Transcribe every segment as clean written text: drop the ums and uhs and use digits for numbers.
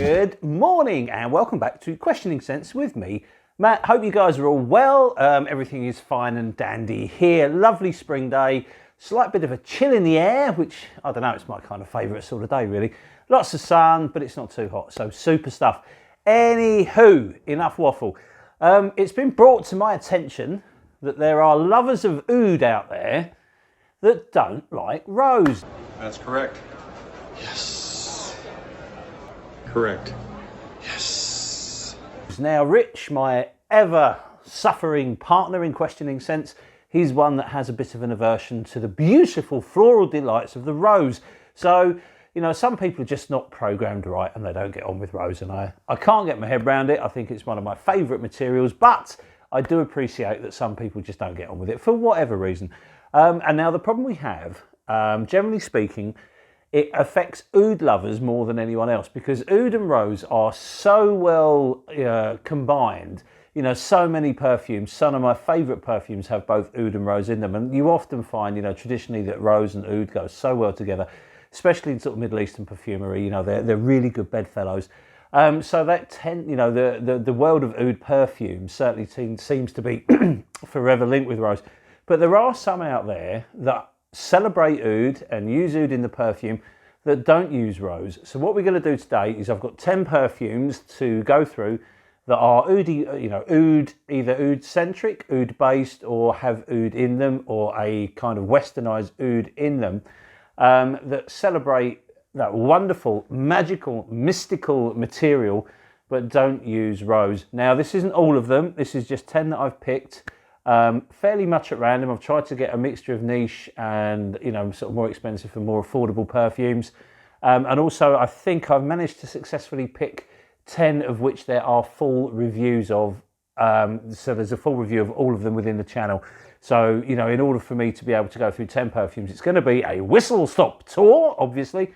Good morning and welcome back to Questioning Sense with me, Matt. Hope you guys are all well. Everything is fine and dandy here. Lovely spring day, slight bit of a chill in the air, which I don't know, it's my kind of favourite sort of day really. Lots of sun, but it's not too hot, so super stuff. Anywho, enough waffle. It's been brought to my attention that there are lovers of oud out there that don't like rose. That's correct. Yes. Correct. Yes. Now Rich, my ever suffering partner in Questioning Sense, he's one that has a bit of an aversion to the beautiful floral delights of the rose. So, you know, some people are just not programmed right and they don't get on with rose, and I can't get my head around it. I think it's one of my favourite materials, but I do appreciate that some people just don't get on with it for whatever reason. And now the problem we have, generally speaking, it affects oud lovers more than anyone else, because oud and rose are so well combined. You know, so many perfumes, some of my favourite perfumes have both oud and rose in them, and you often find, you know, traditionally that rose and oud go so well together, especially in sort of Middle Eastern perfumery. You know, they're really good bedfellows. So that the world of oud perfume certainly seems to be forever linked with rose. But there are some out there that celebrate oud and use oud in the perfume that don't use rose. So what we're going to do today is I've got 10 perfumes to go through that are oud, oud, either oud centric, oud based, or have oud in them, or a kind of westernized oud in them, that celebrate that wonderful, magical, mystical material, but don't use rose. Now, this isn't all of them. This is just 10 that I've picked. Fairly much at random. I've tried to get a mixture of niche and, you know, sort of more expensive and more affordable perfumes. And also I think I've managed to successfully pick 10 of which there are full reviews of. So there's a full review of all of them within the channel. So, you know, in order for me to be able to go through 10 perfumes, it's going to be a whistle-stop tour, obviously.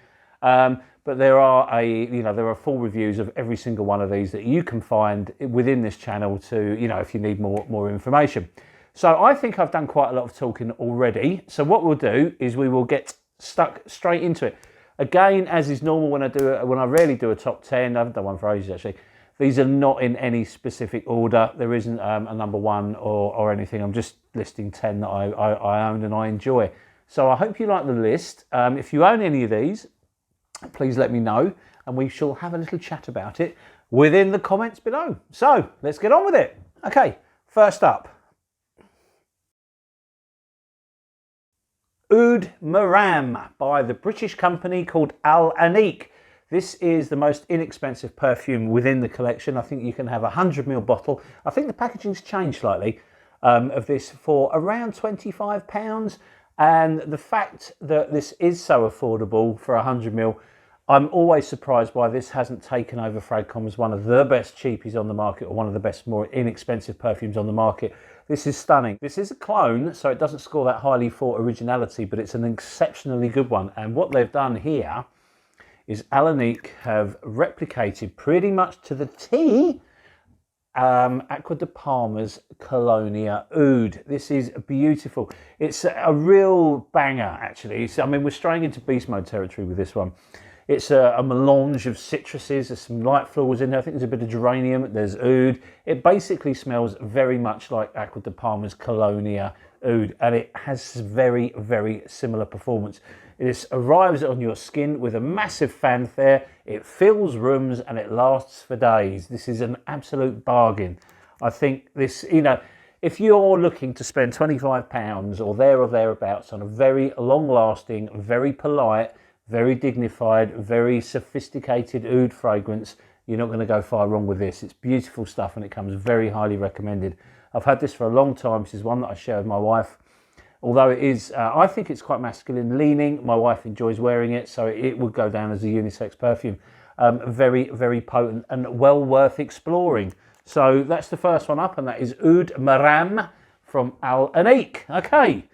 But there are full reviews of every single one of these that you can find within this channel to, you know, if you need more information. So I think I've done quite a lot of talking already. So what we'll do is we will get stuck straight into it. Again, as is normal when I rarely do a top 10, I haven't done one for ages actually. These are not in any specific order. There isn't a number one or anything. I'm just listing 10 that I own and I enjoy. So I hope you like the list. If you own any of these, please let me know and we shall have a little chat about it within the comments below. So let's get on with it. Okay, first up, Oud Maraam by the British company called Al Aneeq. This is the most inexpensive perfume within the collection. I think you can have a 100ml bottle. I think the packaging's changed slightly of this for around £25. And the fact that this is so affordable for 100ml, I'm always surprised why this hasn't taken over Fragcom as one of the best cheapies on the market, or one of the best, more inexpensive perfumes on the market. This is stunning. This is a clone, so it doesn't score that highly for originality, but it's an exceptionally good one. And what they've done here is Al Aneeq have replicated pretty much to the T Acqua de Palma's Colonia Oud. This is beautiful. It's a real banger, actually. I mean, we're straying into beast mode territory with this one. It's a melange of citruses. There's some light florals in there. I think there's a bit of geranium. There's oud. It basically smells very much like Acqua de Palma's Colonia Oud, and it has very, very similar performance. This arrives on your skin with a massive fanfare. It fills rooms and it lasts for days. This is an absolute bargain. I think this, you know, if you're looking to spend £25 or thereabouts on a very long-lasting, very polite, very dignified, very sophisticated oud fragrance, you're not going to go far wrong with this. It's beautiful stuff and it comes very highly recommended. I've had this for a long time. This is one that I share with my wife. Although it is, I think it's quite masculine leaning. My wife enjoys wearing it, so it would go down as a unisex perfume. Very, very potent and well worth exploring. So that's the first one up, and that is Oud Maraam from Al Aneeq. Okay,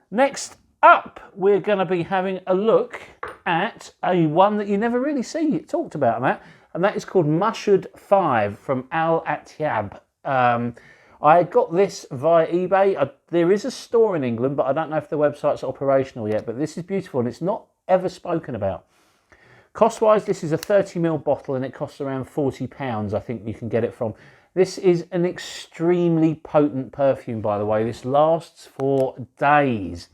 next up, we're going to be having a look at a one that you never really see talked about, Matt, and that is called Marshoud 5 from Al Atyab. I got this via eBay. There is a store in England, but I don't know if the website's operational yet, but this is beautiful and it's not ever spoken about. Cost-wise, this is a 30ml bottle and it costs around £40, I think you can get it from. This is an extremely potent perfume, by the way. This lasts for days.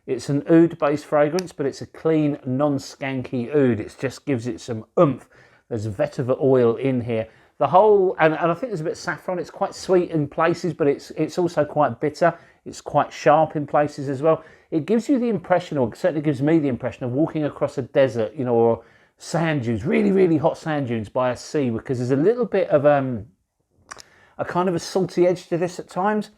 It's an oud-based fragrance, but it's a clean, non-skanky oud. It just gives it some oomph. There's vetiver oil in here. The whole, and I think there's a bit of saffron. It's quite sweet in places, but it's also quite bitter. It's quite sharp in places as well. It gives you the impression, or certainly gives me the impression, of walking across a desert, you know, or sand dunes, really, really hot sand dunes by a sea, because there's a little bit of a kind of a salty edge to this at times.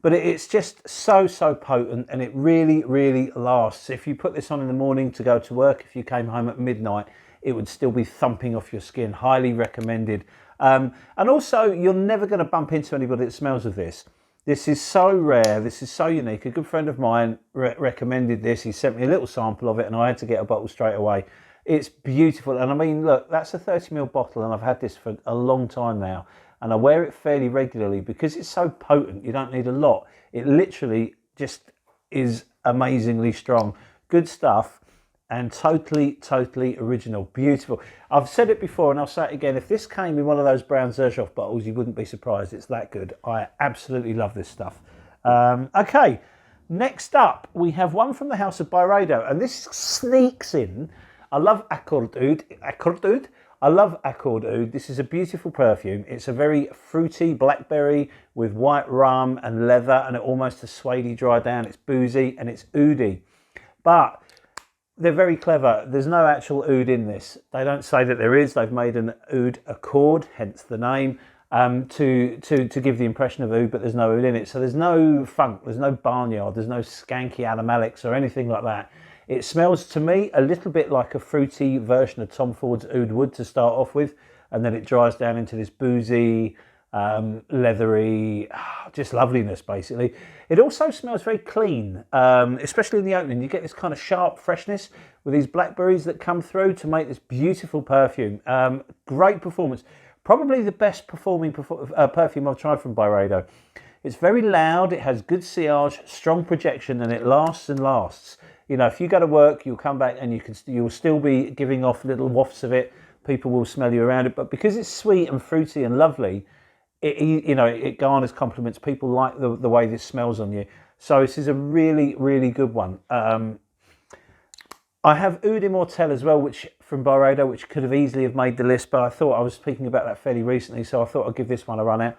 But it's just so potent, and it really, really lasts. If you put this on in the morning to go to work, if you came home at midnight, it would still be thumping off your skin. Highly recommended. And also, you're never going to bump into anybody that smells of this. This is so rare. This is so unique. A good friend of mine recommended this. He sent me a little sample of it, and I had to get a bottle straight away. It's beautiful. And I mean, look, that's a 30ml bottle, and I've had this for a long time now. And I wear it fairly regularly because it's so potent. You don't need a lot. It literally just is amazingly strong. Good stuff. And totally original. Beautiful. I've said it before and I'll say it again. If this came in one of those brown Xerjoff bottles, you wouldn't be surprised. It's that good. I absolutely love this stuff. Okay, next up, we have one from the house of Byredo. And this sneaks in. I love Accord Oud. I love Accord Oud. This is a beautiful perfume. It's a very fruity blackberry with white rum and leather and almost a suede dry down. It's boozy and it's oudy. But they're very clever. There's no actual oud in this. They don't say that there is. They've made an Oud Accord, hence the name, to give the impression of oud, but there's no oud in it. So there's no funk, there's no barnyard, there's no skanky animalics or anything like that. It smells to me a little bit like a fruity version of Tom Ford's Oud Wood to start off with, and then it dries down into this boozy, leathery, just loveliness basically. It also smells very clean, especially in the opening. You get this kind of sharp freshness with these blackberries that come through to make this beautiful perfume. Great performance. Probably the best performing perfume I've tried from Byredo. It's very loud, it has good sillage, strong projection, and it lasts and lasts. You know, if you go to work, you'll come back and you'll still be giving off little wafts of it. People will smell you around it, but because it's sweet and fruity and lovely, it garners compliments. People like the way this smells on you. So this is a really, really good one. I have Oud Immortelle as well, which from Byredo, which could have easily have made the list, but I thought I was speaking about that fairly recently, so I thought I'd give this one a run out.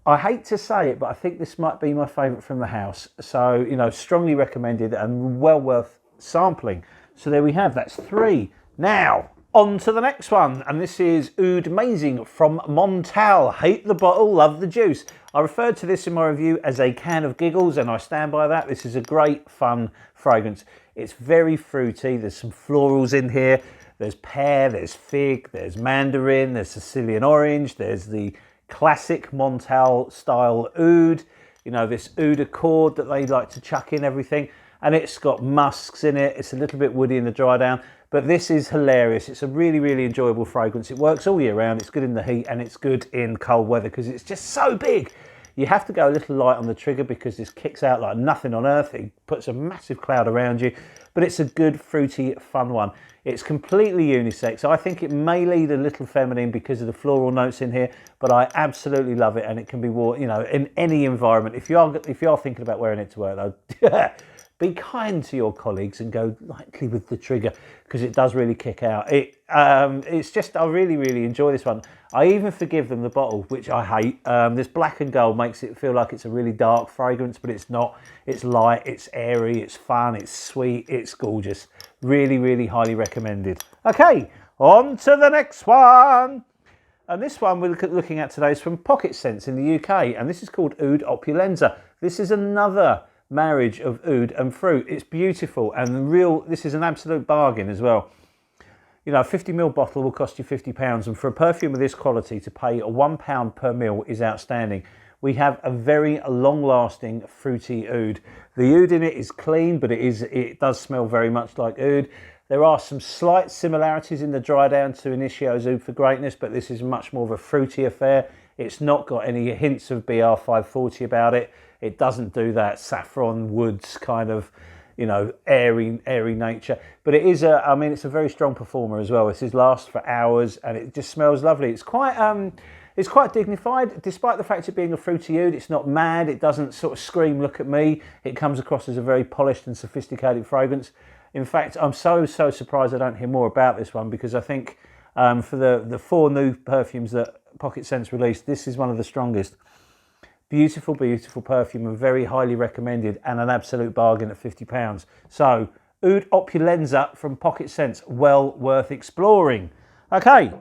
I hate to say it, but I think this might be my favourite from the house. So, you know, strongly recommended and well worth sampling. So there we have, that's 3. Now, on to the next one, and this is Oud Maraam from Montale. Hate the bottle, love the juice. I referred to this in my review as a can of giggles, and I stand by that. This is a great, fun fragrance. It's very fruity. There's some florals in here. There's pear, there's fig, there's mandarin, there's Sicilian orange, there's the classic Montale style oud. You know, this Oud Accord that they like to chuck in everything. And it's got musks in it. It's a little bit woody in the dry down. But this is hilarious. It's a really, really enjoyable fragrance. It works all year round. It's good in the heat and it's good in cold weather because it's just so big. You have to go a little light on the trigger because this kicks out like nothing on earth. It puts a massive cloud around you. But it's a good, fruity, fun one. It's completely unisex. I think it may lead a little feminine because of the floral notes in here, but I absolutely love it, and it can be worn, you know, in any environment. If you are thinking about wearing it to work, though, be kind to your colleagues and go lightly with the trigger because it does really kick out. It's just, I really, really enjoy this one. I even forgive them the bottle, which I hate. This black and gold makes it feel like it's a really dark fragrance, but it's not. It's light, it's airy, it's fun, it's sweet, it's gorgeous. Really, really highly recommended. Okay, on to the next one. And this one we're looking at today is from Pocketsense in the UK, and this is called Oud Opulenza. This is another marriage of oud and fruit. It's beautiful, and this is an absolute bargain as well. You know, a 50ml bottle will cost you £50, and for a perfume of this quality to pay £1 per ml is outstanding. We have a very long-lasting fruity oud. The oud in it is clean, but it does smell very much like oud. There are some slight similarities in the dry down to Niche Oud for Greatness, but this is much more of a fruity affair. It's not got any hints of BR540 about it. It doesn't do that saffron woods kind of, you know, airy nature. But it is I mean, it's a very strong performer as well. This is lasts for hours, and it just smells lovely. It's quite dignified, despite the fact of being a fruity oud. It's not mad. It doesn't sort of scream, "Look at me." It comes across as a very polished and sophisticated fragrance. In fact, I'm so surprised I don't hear more about this one, because I think for the 4 new perfumes that Pocketsense released, this is one of the strongest. Beautiful, beautiful perfume, and very highly recommended, and an absolute bargain at £50. So, Oud Opulenza from Pocketsense, well worth exploring. Okay,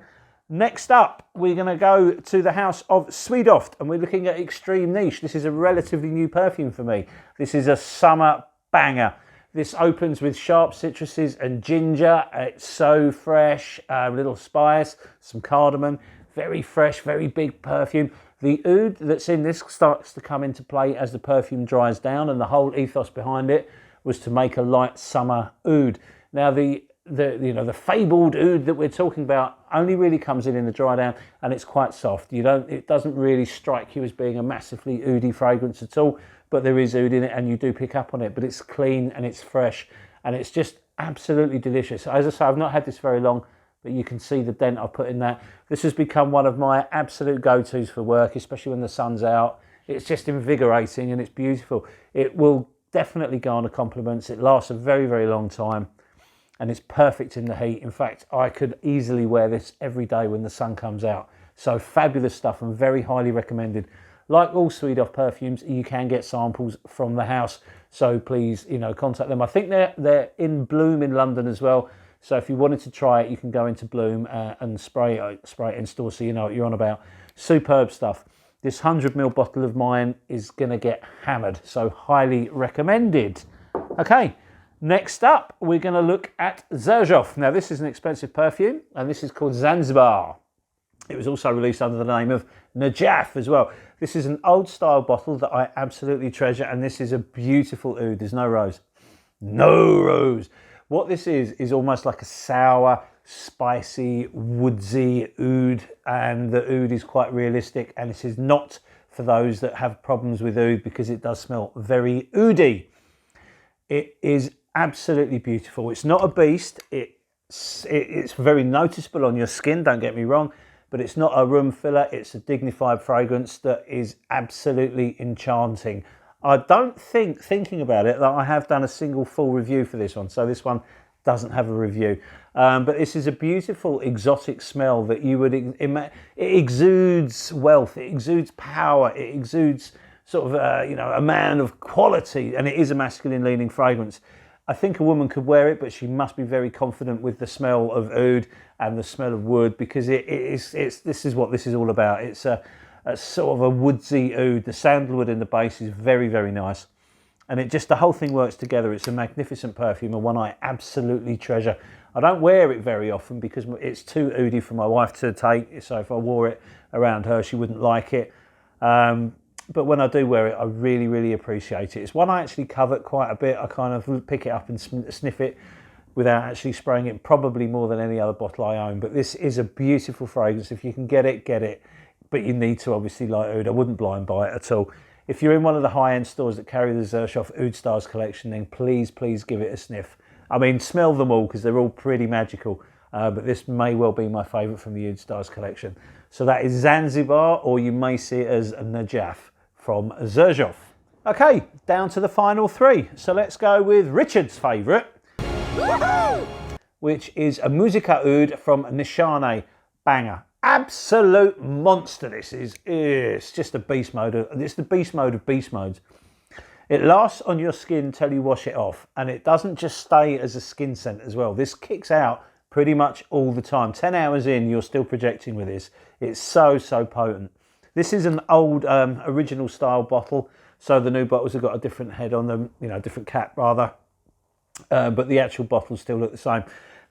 next up, we're going to go to the house of Swedoft, and we're looking at Extreme Niche. This is a relatively new perfume for me. This is a summer banger. This opens with sharp citruses and ginger. It's so fresh, a little spice, some cardamom, very fresh, very big perfume. The oud that's in this starts to come into play as the perfume dries down, and the whole ethos behind it was to make a light summer oud. Now the fabled oud that we're talking about only really comes in the dry down, and it's quite soft. It doesn't really strike you as being a massively oudy fragrance at all, but there is oud in it, and you do pick up on it. But it's clean and it's fresh, and it's just absolutely delicious. As I say, I've not had this very long, but you can see the dent I've put in that. This has become one of my absolute go-tos for work, especially when the sun's out. It's just invigorating and it's beautiful. It will definitely garner compliments. It lasts a very, very long time, and it's perfect in the heat. In fact, I could easily wear this every day when the sun comes out. So fabulous stuff, and very highly recommended. Like all Swedoft perfumes, you can get samples from the house. So please, contact them. I think they're in Bloom in London as well. So if you wanted to try it, you can go into Bloom and spray it in store, so you know what you're on about. Superb stuff. This 100ml bottle of mine is going to get hammered, so highly recommended. Okay, next up, we're going to look at Xerjoff. Now, this is an expensive perfume, and this is called Zanzibar. It was also released under the name of Najaf as well. This is an old style bottle that I absolutely treasure, and this is a beautiful oud. There's no rose. No rose. What this is almost like a sour, spicy, woodsy oud, and the oud is quite realistic, and this is not for those that have problems with oud, because it does smell very oudy. It is absolutely beautiful. It's not a beast. It's very noticeable on your skin, don't get me wrong, but it's not a room filler. It's a dignified fragrance that is absolutely enchanting. I don't thinking about it, that I have done a single full review for this one, so this one doesn't have a review. But this is a beautiful exotic smell that you would it exudes wealth, it exudes power, it exudes sort of a man of quality, and it is a masculine leaning fragrance. I think a woman could wear it, but she must be very confident with the smell of oud and the smell of wood, because this is what this is all about. It's a sort of a woodsy oud. The sandalwood in the base is very, very nice. And the whole thing works together. It's a magnificent perfume, and one I absolutely treasure. I don't wear it very often because it's too oudy for my wife to take. So if I wore it around her, she wouldn't like it. But when I do wear it, I really, really appreciate it. It's one I actually covet quite a bit. I kind of pick it up and sniff it without actually spraying it, probably more than any other bottle I own. But this is a beautiful fragrance. If you can get it, get it. But you need to obviously like oud. I wouldn't blind buy it at all. If you're in one of the high-end stores that carry the Xerjoff Oud Stars collection, then please give it a sniff. I mean, smell them all, because they're all pretty magical. But this may well be my favourite from the Oud Stars collection. So that is Zanzibar, or you may see it as Najaf from Xerjoff. Okay, down to the final 3. So let's go with Richard's favourite, which is a Musiqa Oud from Nishane. Banger. Absolute monster. This is. It's just a beast mode. It's the beast mode of beast modes. It lasts on your skin till you wash it off, and it doesn't just stay as a skin scent as well. This kicks out pretty much all the time. 10 hours in, you're still projecting with this. It's so potent. This is an old original style bottle, so the new bottles have got a different head on them, different cap rather, but the actual bottles still look the same.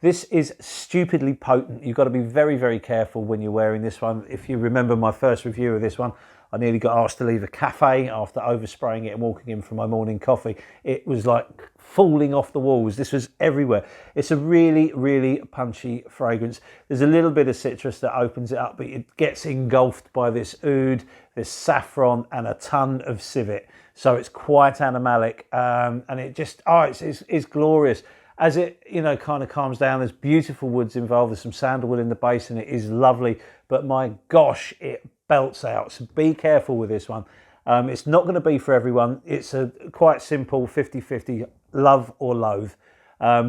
This is stupidly potent. You've got to be very, very careful when you're wearing this one. If you remember my first review of this one, I nearly got asked to leave a cafe after overspraying it and walking in for my morning coffee. It was like falling off the walls. This was everywhere. It's a really, really punchy fragrance. There's a little bit of citrus that opens it up, but it gets engulfed by this oud, this saffron, and a ton of civet. So it's quite animalic, and it just, it's glorious. As it, kind of calms down, there's beautiful woods involved. There's some sandalwood in the base and it is lovely, but my gosh, it belts out. So be careful with this one. It's not going to be for everyone. It's a quite simple 50-50 love or loathe,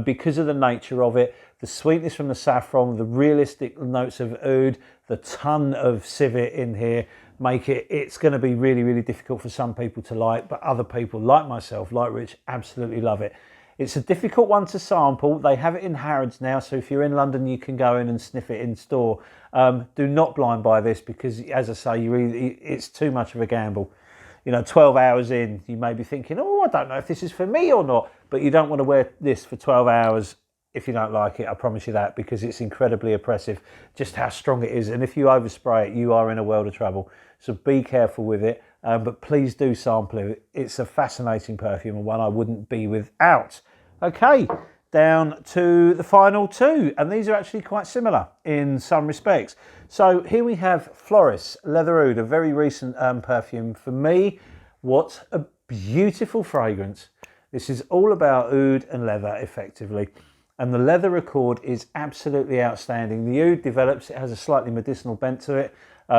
because of the nature of it, the sweetness from the saffron, the realistic notes of oud, the ton of civet in here make it's going to be really, really difficult for some people to like, but other people like myself, like Rich, absolutely love it. It's a difficult one to sample. They have it in Harrods now, so if you're in London, you can go in and sniff it in store. Do not blind buy this because, as I say, it's too much of a gamble. 12 hours in, you may be thinking, oh, I don't know if this is for me or not, but you don't want to wear this for 12 hours if you don't like it, I promise you that, because it's incredibly oppressive, just how strong it is. And if you overspray it, you are in a world of trouble. So be careful with it, but please do sample it. It's a fascinating perfume and one I wouldn't be without. Okay, down to the final two, and these are actually quite similar in some respects. So here we have Floris Leather Oud, a very recent perfume for me. What a beautiful fragrance. This is all about oud and leather, effectively. And the leather accord is absolutely outstanding. The oud develops, it has a slightly medicinal bent to it,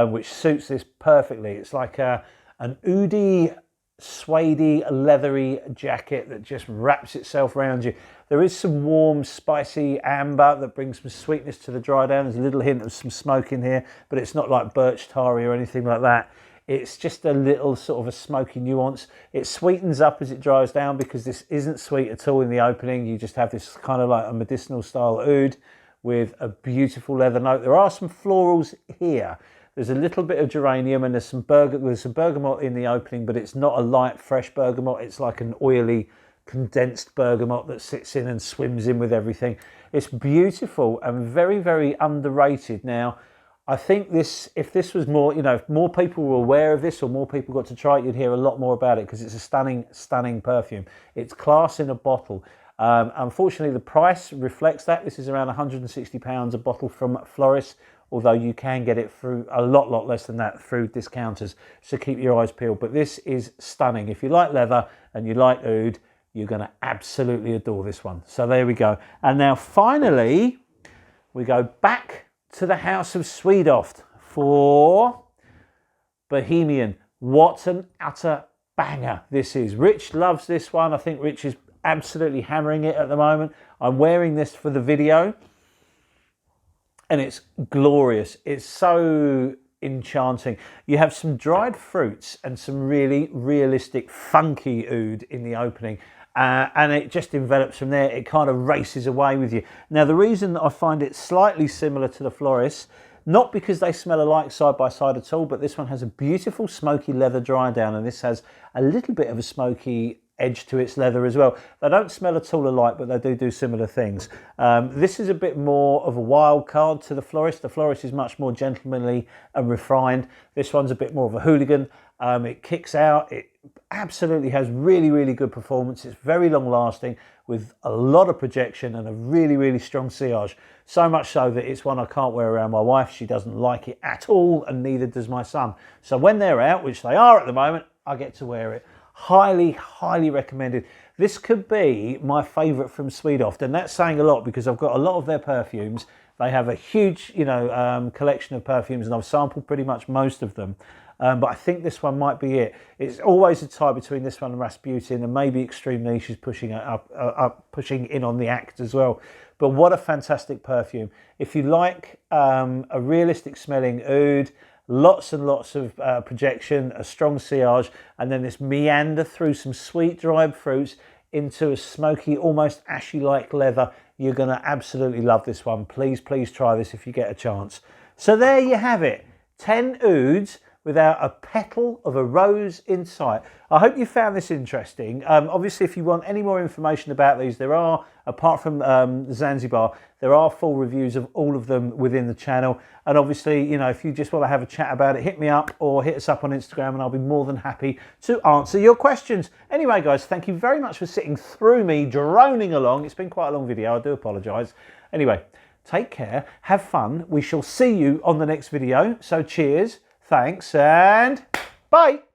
which suits this perfectly. It's like an oudy, suede-y, leathery jacket that just wraps itself around you. There is some warm, spicy amber that brings some sweetness to the dry down. There's a little hint of some smoke in here, but it's not like birch tarry or anything like that. It's just a little sort of a smoky nuance. It sweetens up as it dries down because this isn't sweet at all in the opening. You just have this kind of like a medicinal style oud with a beautiful leather note. There are some florals here. There's a little bit of geranium and there's some bergamot in the opening, but it's not a light, fresh bergamot. It's like an oily, condensed bergamot that sits in and swims in with everything. It's beautiful and very, very underrated. Now, I think if this was more, if more people were aware of this or more people got to try it, you'd hear a lot more about it because it's a stunning, stunning perfume. It's class in a bottle. Unfortunately, the price reflects that. This is around £160 a bottle from Floris, although you can get it through a lot less than that through discounters. So keep your eyes peeled. But this is stunning. If you like leather and you like oud, you're going to absolutely adore this one. So there we go. And now finally, we go back to the house of Swedoft for Bohemian. What an utter banger this is. Rich loves this one. I think Rich is absolutely hammering it at the moment. I'm wearing this for the video and it's glorious. It's so enchanting. You have some dried fruits and some really realistic funky oud in the opening. And it just envelops from there. It kind of races away with you. Now, the reason that I find it slightly similar to the Floris, not because they smell alike side by side at all, but this one has a beautiful smoky leather dry down, and this has a little bit of a smoky edge to its leather as well. They don't smell at all alike, but they do similar things. This is a bit more of a wild card to the Floris. The Floris is much more gentlemanly and refined. This one's a bit more of a hooligan. It kicks out. It absolutely has really good performance. It's very long lasting with a lot of projection and a really strong sillage. So much so that it's one I can't wear around my wife. She doesn't like it at all, and neither does my son. So when they're out, which they are at the moment, I get to wear it. Highly recommended. This could be my favourite from Swedoft, and that's saying a lot because I've got a lot of their perfumes. They have a huge, collection of perfumes, and I've sampled pretty much most of them. But I think this one might be it. It's always a tie between this one and Rasputin, and maybe Extreme Niche is pushing in on the act as well. But what a fantastic perfume. If you like a realistic smelling oud, lots and lots of projection, a strong sillage, and then this meander through some sweet dried fruits into a smoky, almost ashy-like leather, you're going to absolutely love this one. Please try this if you get a chance. So there you have it. 10 ouds without a petal of a rose in sight. I hope you found this interesting. Obviously, if you want any more information about these, there are, apart from Zanzibar, there are full reviews of all of them within the channel. And obviously, you know, if you just want to have a chat about it, hit me up or hit us up on Instagram and I'll be more than happy to answer your questions. Anyway, guys, thank you very much for sitting through me droning along. It's been quite a long video, I do apologise. Anyway, take care, have fun. We shall see you on the next video. So cheers, thanks, and bye.